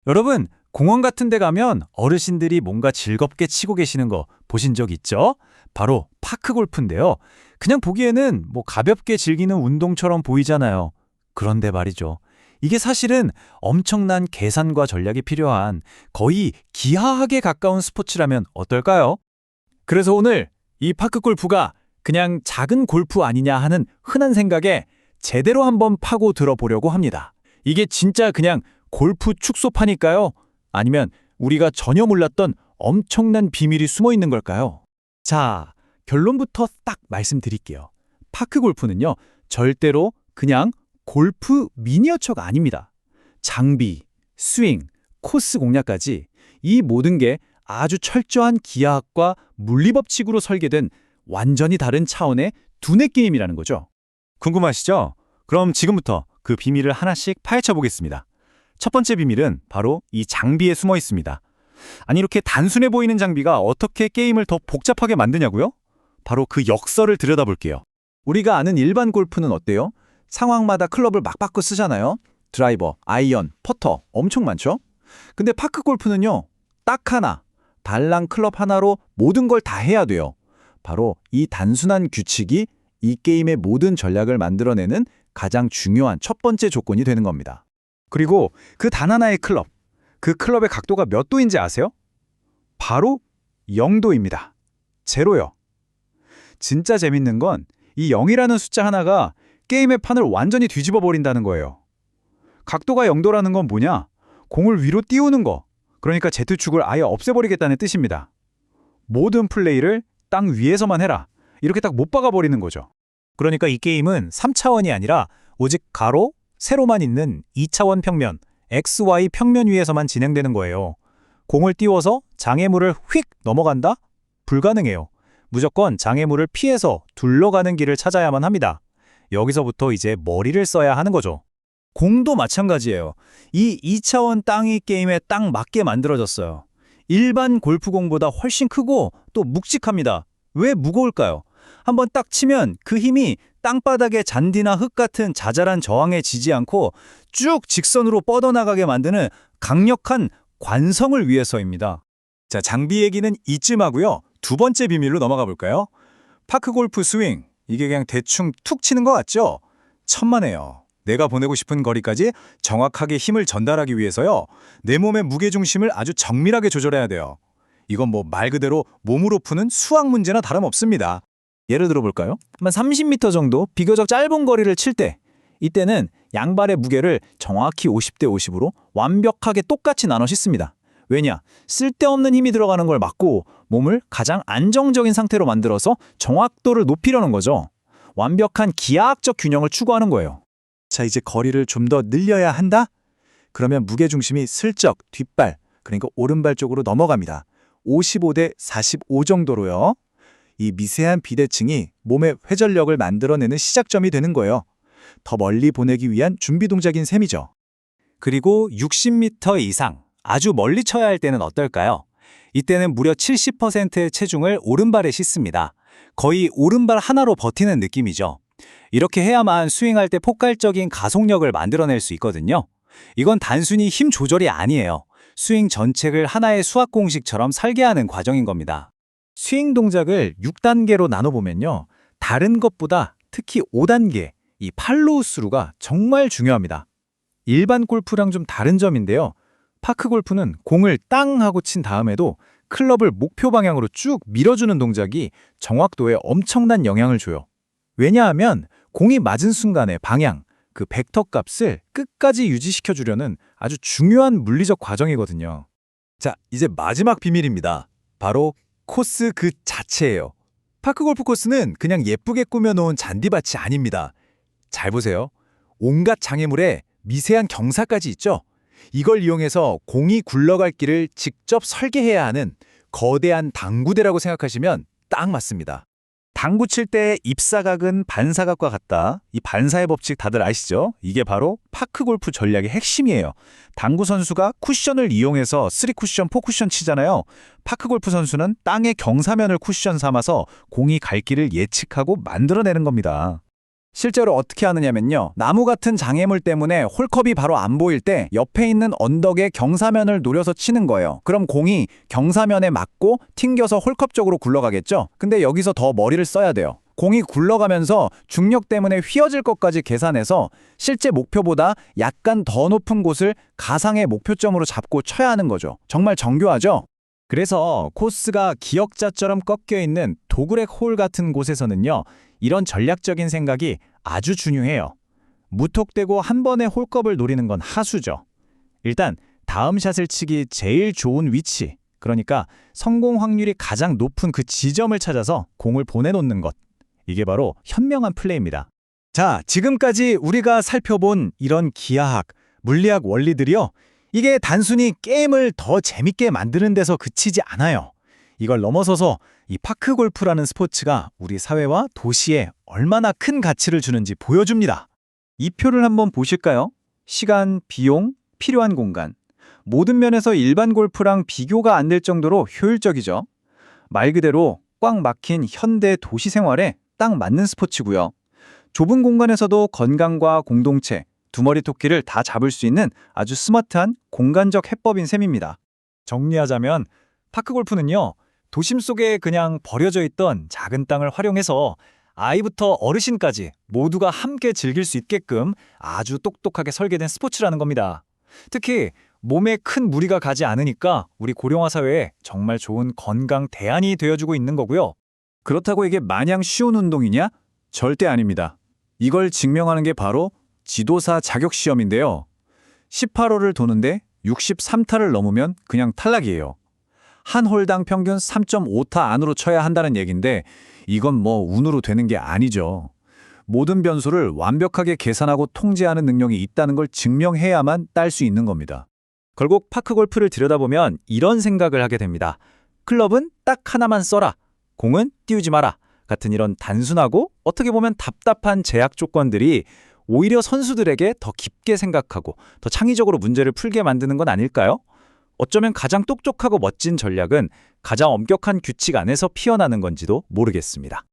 여러분, 공원 같은 데 가면 어르신들이 뭔가 즐겁게 치고 계시는 거 보신 적 있죠? 바로 파크 골프인데요. 그냥 보기에는 가볍게 즐기는 운동처럼 보이잖아요. 그런데 말이죠. 이게 사실은 엄청난 계산과 전략이 필요한 거의 기하학에 가까운 스포츠라면 어떨까요? 그래서 오늘 이 파크 골프가 그냥 작은 골프 아니냐 하는 흔한 생각에 제대로 한번 파고 들어보려고 합니다. 이게 진짜 그냥 골프 축소파니까요? 아니면 우리가 전혀 몰랐던 엄청난 비밀이 숨어 있는 걸까요? 자, 결론부터 딱 말씀드릴게요. 파크 골프는요, 절대로 그냥 골프 미니어처가 아닙니다. 장비, 스윙, 코스 공략까지 이 모든 게 아주 철저한 기하학과 물리법칙으로 설계된 완전히 다른 차원의 두뇌 게임이라는 거죠. 궁금하시죠? 그럼 지금부터 그 비밀을 하나씩 파헤쳐 보겠습니다. 첫 번째 비밀은 바로 이 장비에 숨어 있습니다. 아니, 이렇게 단순해 보이는 장비가 어떻게 게임을 더 복잡하게 만드냐고요? 바로 그 역설을 들여다볼게요. 우리가 아는 일반 골프는 어때요? 상황마다 클럽을 막 바꿔 쓰잖아요. 드라이버, 아이언, 퍼터 엄청 많죠? 근데 파크 골프는요, 딱 하나, 달랑 클럽 하나로 모든 걸 다 해야 돼요. 바로 이 단순한 규칙이 이 게임의 모든 전략을 만들어내는 가장 중요한 첫 번째 조건이 되는 겁니다. 그리고 그 단 하나의 클럽, 그 클럽의 각도가 몇 도인지 아세요? 바로 0도입니다. 제로요. 진짜 재밌는 건 이 0이라는 숫자 하나가 게임의 판을 완전히 뒤집어 버린다는 거예요. 각도가 0도라는 건 뭐냐? 공을 위로 띄우는 거. 그러니까 Z축을 아예 없애버리겠다는 뜻입니다. 모든 플레이를 땅 위에서만 해라. 이렇게 딱 못 박아버리는 거죠. 그러니까 이 게임은 3차원이 아니라 오직 가로, 세로만 있는 2차원 평면, XY 평면 위에서만 진행되는 거예요. 공을 띄워서 장애물을 휙 넘어간다? 불가능해요. 무조건 장애물을 피해서 둘러가는 길을 찾아야만 합니다. 여기서부터 이제 머리를 써야 하는 거죠. 공도 마찬가지예요. 이 2차원 땅이 게임에 딱 맞게 만들어졌어요. 일반 골프공보다 훨씬 크고 또 묵직합니다. 왜 무거울까요? 한번 딱 치면 그 힘이 땅바닥의 잔디나 흙 같은 자잘한 저항에 지지 않고 쭉 직선으로 뻗어나가게 만드는 강력한 관성을 위해서입니다. 자, 장비 얘기는 이쯤 하고요. 두 번째 비밀로 넘어가 볼까요? 파크 골프 스윙. 이게 그냥 대충 툭 치는 것 같죠? 천만에요. 내가 보내고 싶은 거리까지 정확하게 힘을 전달하기 위해서요. 내 몸의 무게중심을 아주 정밀하게 조절해야 돼요. 이건 말 그대로 몸으로 푸는 수학 문제나 다름없습니다. 예를 들어 볼까요? 한 30m 정도 비교적 짧은 거리를 칠 때, 이때는 양발의 무게를 정확히 50대 50으로 완벽하게 똑같이 나눠 싣습니다. 왜냐? 쓸데없는 힘이 들어가는 걸 막고 몸을 가장 안정적인 상태로 만들어서 정확도를 높이려는 거죠. 완벽한 기하학적 균형을 추구하는 거예요. 자, 이제 거리를 좀 더 늘려야 한다? 그러면 무게중심이 슬쩍 뒷발, 그러니까 오른발 쪽으로 넘어갑니다. 55대 45 정도로요. 이 미세한 비대칭이 몸의 회전력을 만들어내는 시작점이 되는 거예요. 더 멀리 보내기 위한 준비 동작인 셈이죠. 그리고 60m 이상, 아주 멀리 쳐야 할 때는 어떨까요? 이때는 무려 70%의 체중을 오른발에 싣습니다. 거의 오른발 하나로 버티는 느낌이죠. 이렇게 해야만 스윙할 때 폭발적인 가속력을 만들어낼 수 있거든요. 이건 단순히 힘 조절이 아니에요. 스윙 전체를 하나의 수학 공식처럼 설계하는 과정인 겁니다. 스윙 동작을 6단계로 나눠보면요. 다른 것보다 특히 5단계, 이 팔로우 스루가 정말 중요합니다. 일반 골프랑 좀 다른 점인데요. 파크 골프는 공을 땅 하고 친 다음에도 클럽을 목표 방향으로 쭉 밀어주는 동작이 정확도에 엄청난 영향을 줘요. 왜냐하면 공이 맞은 순간의 방향, 그 벡터 값을 끝까지 유지시켜주려는 아주 중요한 물리적 과정이거든요. 자, 이제 마지막 비밀입니다. 바로 코스 그 자체예요. 파크 골프 코스는 그냥 예쁘게 꾸며놓은 잔디밭이 아닙니다. 잘 보세요. 온갖 장애물에 미세한 경사까지 있죠? 이걸 이용해서 공이 굴러갈 길을 직접 설계해야 하는 거대한 당구대라고 생각하시면 딱 맞습니다. 당구 칠 때 입사각은 반사각과 같다. 이 반사의 법칙 다들 아시죠? 이게 바로 파크 골프 전략의 핵심이에요. 당구 선수가 쿠션을 이용해서 3쿠션, 4쿠션 치잖아요. 파크 골프 선수는 땅의 경사면을 쿠션 삼아서 공이 갈 길을 예측하고 만들어내는 겁니다. 실제로 어떻게 하느냐면요. 나무 같은 장애물 때문에 홀컵이 바로 안 보일 때 옆에 있는 언덕의 경사면을 노려서 치는 거예요. 그럼 공이 경사면에 맞고 튕겨서 홀컵 쪽으로 굴러가겠죠? 근데 여기서 더 머리를 써야 돼요. 공이 굴러가면서 중력 때문에 휘어질 것까지 계산해서 실제 목표보다 약간 더 높은 곳을 가상의 목표점으로 잡고 쳐야 하는 거죠. 정말 정교하죠? 그래서 코스가 기역자처럼 꺾여 있는 도그렉 홀 같은 곳에서는요, 이런 전략적인 생각이 아주 중요해요. 무턱대고 한 번에 홀컵을 노리는 건 하수죠. 일단 다음 샷을 치기 제일 좋은 위치, 그러니까 성공 확률이 가장 높은 그 지점을 찾아서 공을 보내놓는 것. 이게 바로 현명한 플레이입니다. 자, 지금까지 우리가 살펴본 이런 기하학, 물리학 원리들이요. 이게 단순히 게임을 더 재밌게 만드는 데서 그치지 않아요. 이걸 넘어서서 이 파크 골프라는 스포츠가 우리 사회와 도시에 얼마나 큰 가치를 주는지 보여줍니다. 이 표를 한번 보실까요? 시간, 비용, 필요한 공간. 모든 면에서 일반 골프랑 비교가 안 될 정도로 효율적이죠. 말 그대로 꽉 막힌 현대 도시 생활에 딱 맞는 스포츠고요. 좁은 공간에서도 건강과 공동체, 두머리 토끼를 다 잡을 수 있는 아주 스마트한 공간적 해법인 셈입니다. 정리하자면 파크 골프는요, 도심 속에 그냥 버려져 있던 작은 땅을 활용해서 아이부터 어르신까지 모두가 함께 즐길 수 있게끔 아주 똑똑하게 설계된 스포츠라는 겁니다. 특히 몸에 큰 무리가 가지 않으니까 우리 고령화 사회에 정말 좋은 건강 대안이 되어주고 있는 거고요. 그렇다고 이게 마냥 쉬운 운동이냐? 절대 아닙니다. 이걸 증명하는 게 바로 지도사 자격 시험인데요. 18홀을 도는데 63타를 넘으면 그냥 탈락이에요. 한 홀당 평균 3.5타 안으로 쳐야 한다는 얘긴데 이건 뭐 운으로 되는 게 아니죠. 모든 변수를 완벽하게 계산하고 통제하는 능력이 있다는 걸 증명해야만 딸 수 있는 겁니다. 결국 파크 골프를 들여다보면 이런 생각을 하게 됩니다. 클럽은 딱 하나만 써라. 공은 띄우지 마라. 같은 이런 단순하고 어떻게 보면 답답한 제약 조건들이 오히려 선수들에게 더 깊게 생각하고 더 창의적으로 문제를 풀게 만드는 건 아닐까요? 어쩌면 가장 똑똑하고 멋진 전략은 가장 엄격한 규칙 안에서 피어나는 건지도 모르겠습니다.